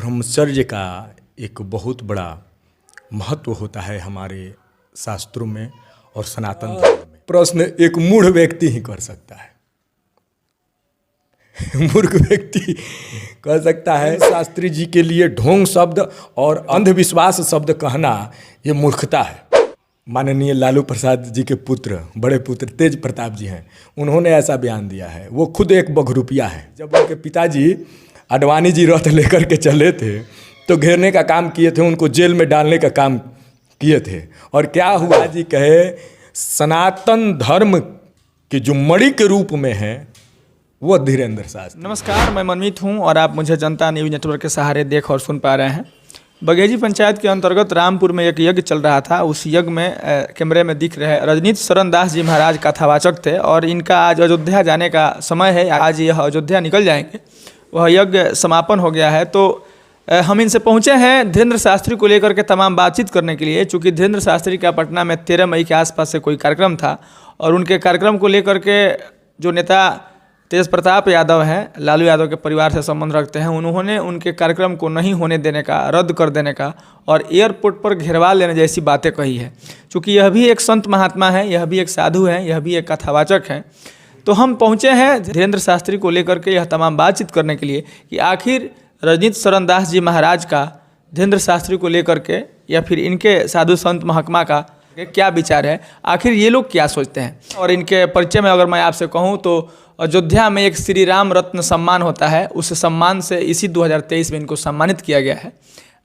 ब्रह्मचर्य का एक बहुत बड़ा महत्व होता है हमारे शास्त्रों में और सनातन धर्म में। प्रश्न एक मूढ़ व्यक्ति ही कर सकता है। मूर्ख व्यक्ति कह सकता है। शास्त्री जी के लिए ढोंग शब्द और अंधविश्वास शब्द कहना ये मूर्खता है। माननीय लालू प्रसाद जी के पुत्र, बड़े पुत्र तेज प्रताप जी हैं, उन्होंने ऐसा बयान दिया है। वो खुद एक बघरूपिया है। जब उनके पिताजी अडवाणी जी रथ लेकर के चले थे तो घेरने का काम किए थे, उनको जेल में डालने का काम किए थे। और क्या हुआ जी कहे, सनातन धर्म के जो मणि के रूप में है वो धीरेन्द्र शास्त्री। नमस्कार, मैं मनमीत हूं और आप मुझे जनता न्यूज़ नेटवर्क के सहारे देख और सुन पा रहे हैं। बघेजी पंचायत के अंतर्गत रामपुर में एक यज्ञ चल रहा था। उस यज्ञ में कैमरे में दिख रहे रजनीश शरण दास जी महाराज कथावाचक थे और इनका आज अयोध्या जाने का समय है। आज यह अयोध्या निकल जाएंगे, वह यज्ञ समापन हो गया है। तो हम इनसे पहुंचे हैं धीरेन्द्र शास्त्री को लेकर के तमाम बातचीत करने के लिए, चूँकि धीरेन्द्र शास्त्री का पटना में 13 मई के आसपास से कोई कार्यक्रम था और उनके कार्यक्रम को लेकर के जो नेता तेज प्रताप यादव हैं, लालू यादव के परिवार से संबंध रखते हैं, उन्होंने उनके कार्यक्रम को नहीं होने देने का, रद्द कर देने का और एयरपोर्ट पर घेरवा लेने जैसी बातें कही है। चूँकि यह भी एक संत महात्मा है, यह भी एक साधु है, यह भी एक कथावाचक हैं। तो हम पहुँचे हैं धीरेन्द्र शास्त्री को लेकर के यह तमाम बातचीत करने के लिए कि आखिर रजनीश शरण दास जी महाराज का धीरेन्द्र शास्त्री को लेकर के या फिर इनके साधु संत महकमा का क्या विचार है, आखिर ये लोग क्या सोचते हैं। और इनके परिचय में अगर मैं आपसे कहूँ तो अयोध्या में एक श्री राम रत्न सम्मान होता है, उस सम्मान से इसी 2023 में इनको सम्मानित किया गया है।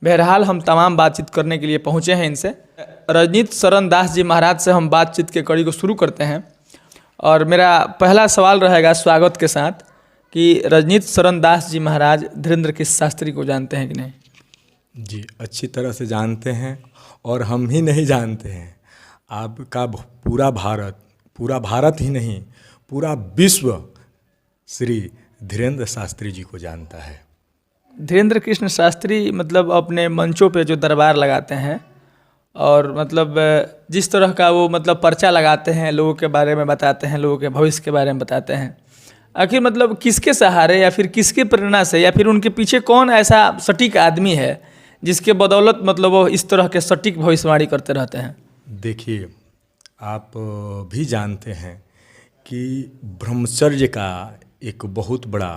बहरहाल हम तमाम बातचीत करने के लिए पहुँचे हैं इनसे। रजनीश शरण दास जी महाराज से हम बातचीत के कड़ी को शुरू करते हैं और मेरा पहला सवाल रहेगा स्वागत के साथ कि रजनीश शरण दास जी महाराज धीरेन्द्र के शास्त्री को जानते हैं कि नहीं? जी, अच्छी तरह से जानते हैं और हम ही नहीं जानते हैं, आपका पूरा भारत ही नहीं, पूरा विश्व श्री धीरेन्द्र शास्त्री जी को जानता है। धीरेन्द्र कृष्ण शास्त्री मतलब अपने मंचों पे जो दरबार लगाते हैं और मतलब जिस तरह का वो मतलब पर्चा लगाते हैं, लोगों के बारे में बताते हैं, लोगों के भविष्य के बारे में बताते हैं, आखिर मतलब किसके सहारे या फिर किसके प्रेरणा से या फिर उनके पीछे कौन ऐसा सटीक आदमी है जिसके बदौलत मतलब वो इस तरह के सटीक भविष्यवाणी करते रहते हैं? देखिए, आप भी जानते हैं कि ब्रह्मचर्य का एक बहुत बड़ा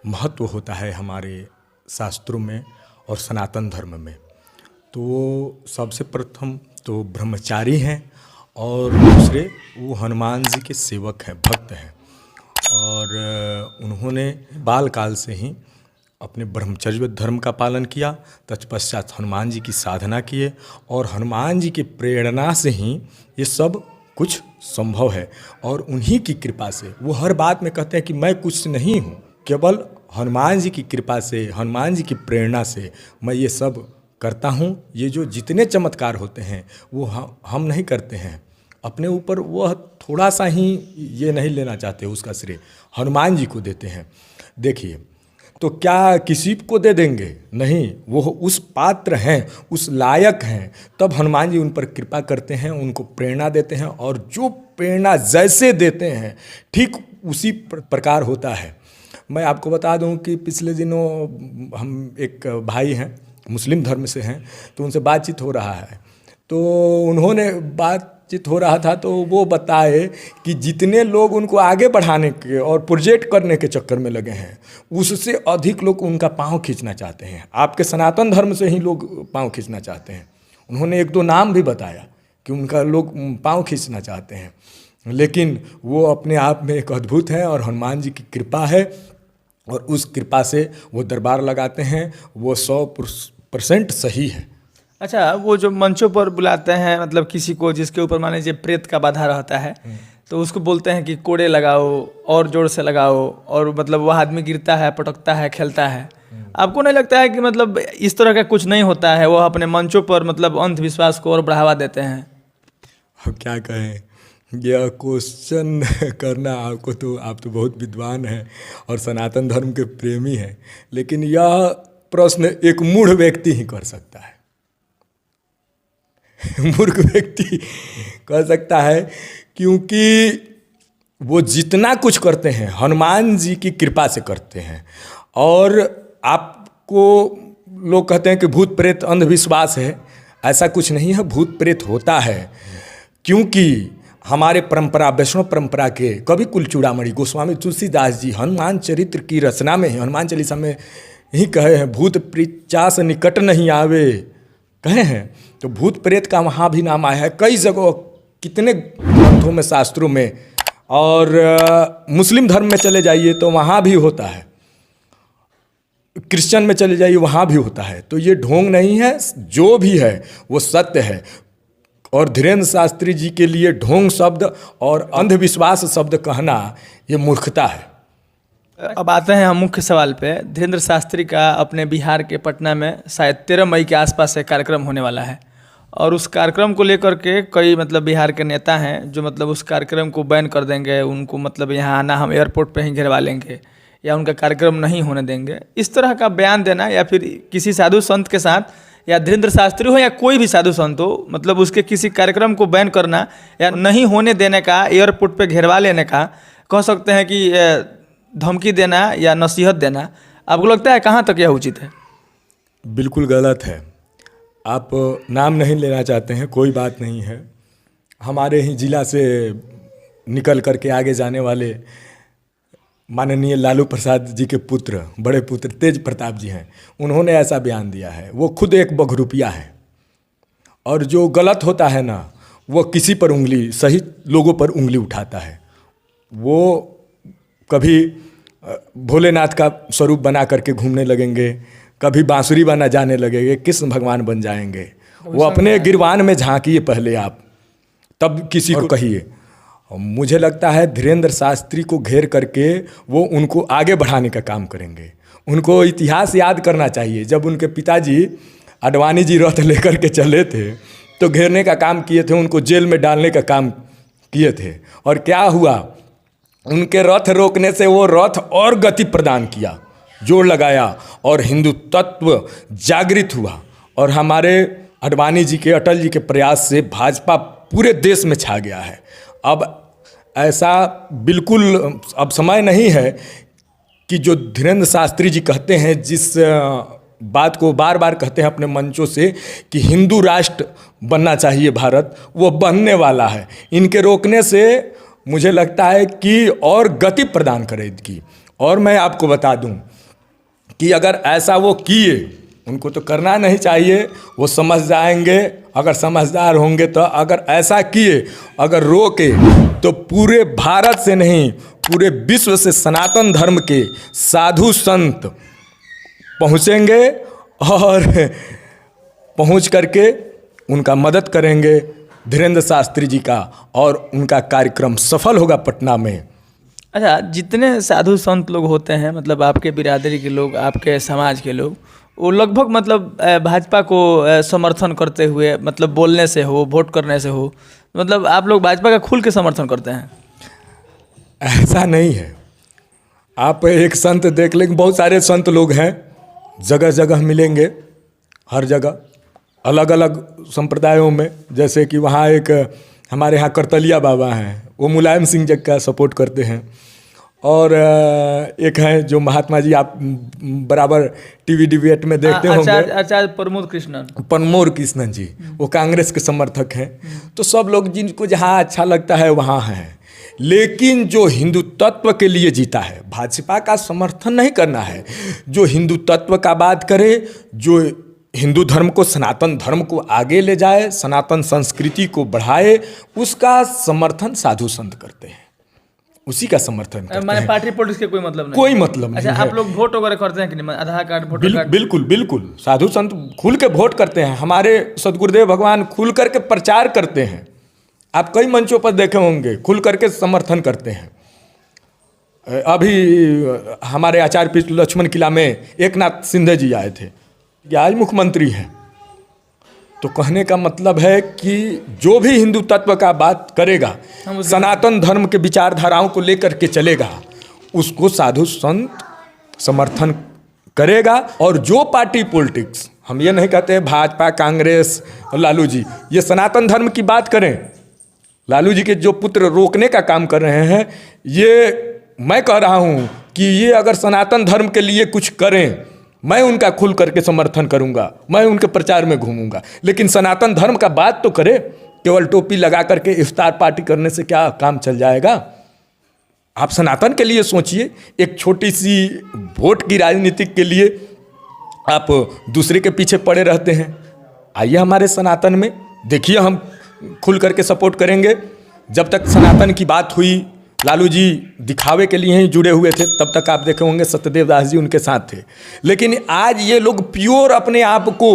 महत्व होता है हमारे शास्त्रों में और सनातन धर्म में। तो सबसे प्रथम तो ब्रह्मचारी हैं और दूसरे वो हनुमान जी के सेवक हैं, भक्त हैं। और उन्होंने बालकाल से ही अपने ब्रह्मचर्य धर्म का पालन किया, तत्पश्चात हनुमान जी की साधना किए और हनुमान जी की प्रेरणा से ही ये सब कुछ संभव है। और उन्हीं की कृपा से वो हर बात में कहते हैं कि मैं कुछ नहीं हूँ, केवल हनुमान जी की कृपा से, हनुमान जी की प्रेरणा से मैं ये सब करता हूँ। ये जो जितने चमत्कार होते हैं वो हम नहीं करते हैं अपने ऊपर, वह थोड़ा सा ही ये नहीं लेना चाहते, उसका श्रेय हनुमान जी को देते हैं। देखिए, तो क्या किसी को दे देंगे? नहीं, वो उस पात्र हैं, उस लायक हैं, तब हनुमान जी उन पर कृपा करते हैं, उनको प्रेरणा देते हैं और जो प्रेरणा जैसे देते हैं ठीक उसी प्रकार होता है। मैं आपको बता दूं कि पिछले दिनों हम एक भाई हैं, मुस्लिम धर्म से हैं, तो उनसे बातचीत हो रहा है, तो उन्होंने बातचीत हो रहा था तो वो बताए कि जितने लोग उनको आगे बढ़ाने के और प्रोजेक्ट करने के चक्कर में लगे हैं, उससे अधिक लोग उनका पाँव खींचना चाहते हैं। आपके सनातन धर्म से ही लोग पाँव खींचना चाहते हैं। उन्होंने एक दो नाम भी बताया कि उनका लोग पाँव खींचना चाहते हैं, लेकिन वो अपने आप में एक अद्भुत है और हनुमान जी की कृपा है और उस कृपा से वो दरबार लगाते हैं, वो 100% सही है। अच्छा, वो जो मंचों पर बुलाते हैं मतलब किसी को जिसके ऊपर मान लीजिए प्रेत का बाधा रहता है तो उसको बोलते हैं कि कोड़े लगाओ और जोर से लगाओ और मतलब वह आदमी गिरता है, पटकता है, खेलता है। आपको नहीं लगता है कि मतलब इस तरह का कुछ नहीं होता है, वो अपने मंचों पर मतलब अंधविश्वास को और बढ़ावा देते हैं? अब क्या कहें, यह क्वेश्चन करना आपको तो, आप तो बहुत विद्वान हैं और सनातन धर्म के प्रेमी हैं, लेकिन यह प्रश्न एक मूढ़ व्यक्ति ही कर सकता है। मूर्ख व्यक्ति कह सकता है, क्योंकि वो जितना कुछ करते हैं हनुमान जी की कृपा से करते हैं। और आपको लोग कहते हैं कि भूत प्रेत अंधविश्वास है, ऐसा कुछ नहीं है। भूत प्रेत होता है क्योंकि हमारे परंपरा, वैष्णव परंपरा के कवि कुलचूड़ामणि गोस्वामी तुलसीदास जी हनुमान चरित्र की रचना में, हनुमान चालीसा में ही कहे हैं, भूत प्रेत निकट नहीं आवे, कहे हैं। तो भूत प्रेत का वहाँ भी नाम आया है कई जगह, कितने ग्रंथों में, शास्त्रों में। और मुस्लिम धर्म में चले जाइए तो वहाँ भी होता है, क्रिश्चियन में चले जाइए वहाँ भी होता है। तो ये ढोंग नहीं है, जो भी है वो सत्य है। और धीरेन्द्र शास्त्री जी के लिए ढोंग शब्द और अंधविश्वास शब्द कहना ये मूर्खता है। अब आते हैं हम मुख्य सवाल पे। धीरेन्द्र शास्त्री का अपने बिहार के पटना में शायद 13 मई के आसपास एक कार्यक्रम होने वाला है, और उस कार्यक्रम को लेकर के कई बिहार के नेता हैं जो उस कार्यक्रम को बैन कर देंगे, उनको यहाँ आना हम एयरपोर्ट पे ही घेरवा लेंगे या उनका कार्यक्रम नहीं होने देंगे। इस तरह का बयान देना, या फिर किसी साधु संत के साथ, या धीरेन्द्र शास्त्री हो या कोई भी साधु संत हो, उसके किसी कार्यक्रम को बैन करना या नहीं होने देने का, एयरपोर्ट पे घेरवा लेने का, कह सकते हैं कि धमकी देना या नसीहत देना, आपको लगता है कहाँ तक यह उचित है? बिल्कुल गलत है। आप नाम नहीं लेना चाहते हैं, कोई बात नहीं है। हमारे ही जिला से निकल करके आगे जाने वाले माननीय लालू प्रसाद जी के पुत्र, बड़े पुत्र तेज प्रताप जी हैं, उन्होंने ऐसा बयान दिया है। वो खुद एक बघरूपिया है, और जो गलत होता है ना, वो किसी पर उंगली, सही लोगों पर उंगली उठाता है। वो कभी भोलेनाथ का स्वरूप बना करके घूमने लगेंगे, कभी बांसुरी बना जाने लगेंगे, कृष्ण भगवान बन जाएंगे। वो अपने गिरवान में झांकिए पहले आप, तब किसी को कहिए। मुझे लगता है धीरेन्द्र शास्त्री को घेर करके वो उनको आगे बढ़ाने का काम करेंगे। उनको इतिहास याद करना चाहिए। जब उनके पिताजी अडवाणी जी रथ लेकर के चले थे तो घेरने का काम किए थे, उनको जेल में डालने का काम किए थे, और क्या हुआ, उनके रथ रोकने से वो रथ और गति प्रदान किया, जोर लगाया, और हिंदू तत्व जागृत हुआ। और हमारे अडवाणी जी के, अटल जी के प्रयास से भाजपा पूरे देश में छा गया है। अब ऐसा बिल्कुल अब समय नहीं है कि जो धीरेन्द्र शास्त्री जी कहते हैं, जिस बात को बार बार कहते हैं अपने मंचों से कि हिंदू राष्ट्र बनना चाहिए भारत, वो बनने वाला है। इनके रोकने से मुझे लगता है कि और गति प्रदान करेगी। और मैं आपको बता दूं कि अगर ऐसा वो किए, उनको तो करना नहीं चाहिए, वो समझ जाएंगे अगर समझदार होंगे तो। अगर ऐसा किए, अगर रोके, तो पूरे भारत से नहीं, पूरे विश्व से सनातन धर्म के साधु संत पहुँचेंगे और पहुँच करके उनका मदद करेंगे धीरेन्द्र शास्त्री जी का, और उनका कार्यक्रम सफल होगा पटना में। अच्छा, जितने साधु संत लोग होते हैं, आपके बिरादरी के लोग, आपके समाज के लोग, वो लगभग भाजपा को समर्थन करते हुए, बोलने से हो, वोट करने से हो, आप लोग भाजपा का खुल के समर्थन करते हैं? ऐसा नहीं है। आप एक संत देख लेंगे, बहुत सारे संत लोग हैं, जगह जगह मिलेंगे, हर जगह अलग अलग संप्रदायों में। जैसे कि वहाँ एक हमारे यहाँ करतलिया बाबा हैं, वो मुलायम सिंह जी का सपोर्ट करते हैं। और एक है जो महात्मा जी, आप बराबर टीवी डिबेट में देखते होंगे, आचार्य प्रमोद कृष्णन जी, वो कांग्रेस के समर्थक हैं। तो सब लोग जिनको जहाँ अच्छा लगता है वहाँ हैं, लेकिन जो हिंदू तत्व के लिए जीता है, भाजपा का समर्थन नहीं करना है। जो हिंदू तत्व का बात करे, जो हिंदू धर्म को, सनातन धर्म को आगे ले जाए, सनातन संस्कृति को बढ़ाए, उसका समर्थन साधु संत करते हैं, उसी का समर्थन करते हैं। पार्टी पॉलिटिक्स के कोई मतलब नहीं? कोई मतलब नहीं। अच्छा, आप लोग वोट वगैरह करते हैं कि नहीं? आधार कार्ड, वोटर कार्ड? बिल्कुल बिल्कुल, साधु संत खुल के वोट करते हैं। हमारे सदगुरुदेव भगवान खुल करके प्रचार करते हैं, आप कई मंचों पर देखे होंगे, खुल करके समर्थन करते हैं। अभी हमारे आचार्य पीठ लक्ष्मण किला में एकनाथ शिंदे जी आए थे, ये आज मुख्यमंत्री हैं। तो कहने का मतलब है कि जो भी हिंदू तत्व का बात करेगा, सनातन धर्म के विचारधाराओं को लेकर के चलेगा, उसको साधु संत समर्थन करेगा। और जो पार्टी पॉलिटिक्स, हम ये नहीं कहते भाजपा, कांग्रेस, लालू जी, ये सनातन धर्म की बात करें, लालू जी के जो पुत्र रोकने का काम कर रहे हैं, ये मैं कह रहा हूँ कि ये अगर सनातन धर्म के लिए कुछ करें, मैं उनका खुल करके समर्थन करूंगा, मैं उनके प्रचार में घूमूंगा, लेकिन सनातन धर्म का बात तो करे। केवल टोपी लगा करके इफ्तार पार्टी करने से क्या काम चल जाएगा? आप सनातन के लिए सोचिए। एक छोटी सी वोट की राजनीति के लिए आप दूसरे के पीछे पड़े रहते हैं। आइए हमारे सनातन में देखिए, हम खुल करके सपोर्ट करेंगे। जब तक सनातन की बात हुई, लालू जी दिखावे के लिए ही जुड़े हुए थे, तब तक आप देखे होंगे सत्यदेव दास जी उनके साथ थे। लेकिन आज ये लोग प्योर अपने आप को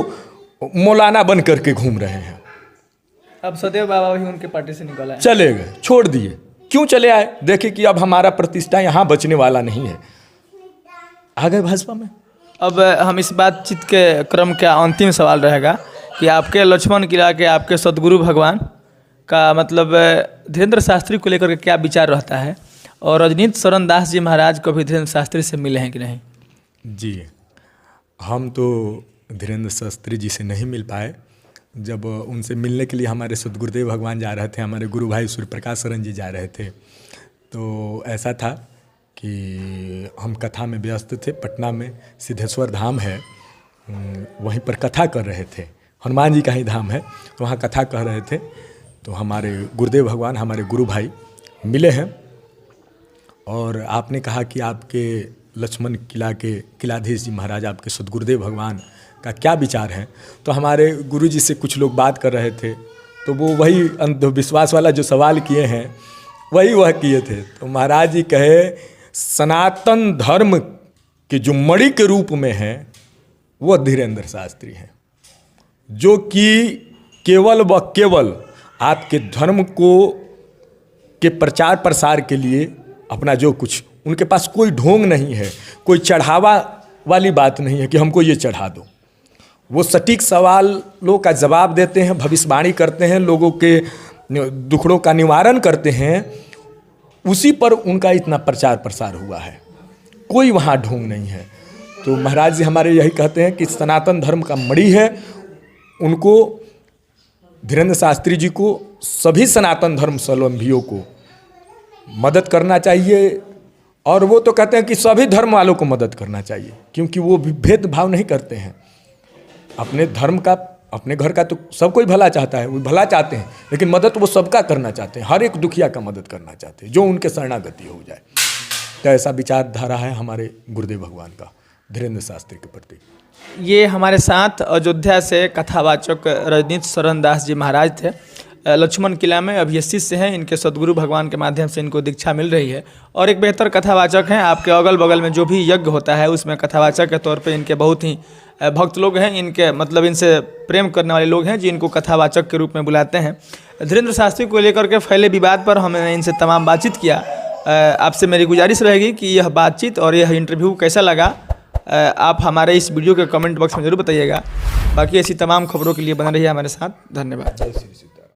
मौलाना बन करके घूम रहे हैं। अब सदैव बाबा भी उनके पार्टी से निकल आए, चले गए, छोड़ दिए। क्यों चले आए? देखिए कि अब हमारा प्रतिष्ठा यहाँ बचने वाला नहीं है, आ गए भाजपा में। अब हम इस बातचीत के क्रम का अंतिम सवाल रहेगा कि आपके लक्ष्मण किला के आपके सदगुरु भगवान का मतलब धीरेन्द्र शास्त्री को लेकर के क्या विचार रहता है, और रजनीश शरण दास जी महाराज को भी धीरेन्द्र शास्त्री से मिले हैं कि नहीं? जी, हम तो धीरेन्द्र शास्त्री जी से नहीं मिल पाए। जब उनसे मिलने के लिए हमारे सदगुरुदेव भगवान जा रहे थे, हमारे गुरु भाई सूर्य प्रकाश शरण जी जा रहे थे, तो ऐसा था कि हम कथा में व्यस्त थे। पटना में सिद्धेश्वर धाम है, वहीं पर कथा कर रहे थे, हनुमान जी का ही धाम है, तो वहाँ कथा कह रहे थे। तो हमारे गुरुदेव भगवान, हमारे गुरु भाई मिले हैं, और आपने कहा कि आपके लक्ष्मण किला के किलाधीश जी महाराज, आपके सदगुरुदेव भगवान का क्या विचार है। तो हमारे गुरु जी से कुछ लोग बात कर रहे थे, तो वो वही अंधविश्वास वाला जो सवाल किए हैं वही वह किए थे। तो महाराज जी कहे, सनातन धर्म के जो मणि के रूप में है वो धीरेन्द्र शास्त्री हैं, जो कि केवल व केवल आपके धर्म को के प्रचार प्रसार के लिए अपना जो कुछ, उनके पास कोई ढोंग नहीं है, कोई चढ़ावा वाली बात नहीं है कि हमको ये चढ़ा दो। वो सटीक सवालों का जवाब देते हैं, भविष्यवाणी करते हैं, लोगों के दुखड़ों का निवारण करते हैं। उसी पर उनका इतना प्रचार प्रसार हुआ है, कोई वहाँ ढोंग नहीं है। तो महाराज जी हमारे यही कहते हैं कि सनातन धर्म का मणि है, उनको धीरेन्द्र शास्त्री जी को, सभी सनातन धर्म स्वावलंबियों को मदद करना चाहिए। और वो तो कहते हैं कि सभी धर्म वालों को मदद करना चाहिए, क्योंकि वो भेदभाव नहीं करते हैं। अपने धर्म का, अपने घर का तो सब कोई भला चाहता है, वो भला चाहते हैं, लेकिन मदद वो सबका करना चाहते हैं, हर एक दुखिया का मदद करना चाहते हैं, जो उनके शरणागति हो जाए। तो ऐसा विचारधारा है हमारे गुरुदेव भगवान का धीरेन्द्र शास्त्री के प्रति। ये हमारे साथ अयोध्या से कथावाचक रजनीश शरण दास जी महाराज थे। लक्ष्मण किला में अब ये शिष्य हैं, इनके सदगुरु भगवान के माध्यम से इनको दीक्षा मिल रही है, और एक बेहतर कथावाचक हैं। आपके अगल बगल में जो भी यज्ञ होता है उसमें कथावाचक के तौर पे इनके बहुत ही भक्त लोग हैं, इनके मतलब इनसे प्रेम करने वाले लोग हैं, जिनको कथावाचक के रूप में बुलाते हैं। धीरेन्द्र शास्त्री को लेकर के फैले विवाद पर हमने इनसे तमाम बातचीत किया। आपसे मेरी गुजारिश रहेगी कि यह बातचीत और यह इंटरव्यू कैसा लगा, आप हमारे इस वीडियो के कमेंट बॉक्स में जरूर बताइएगा। बाकी ऐसी तमाम खबरों के लिए बने रहिए हमारे साथ। धन्यवाद। जय श्री सीता।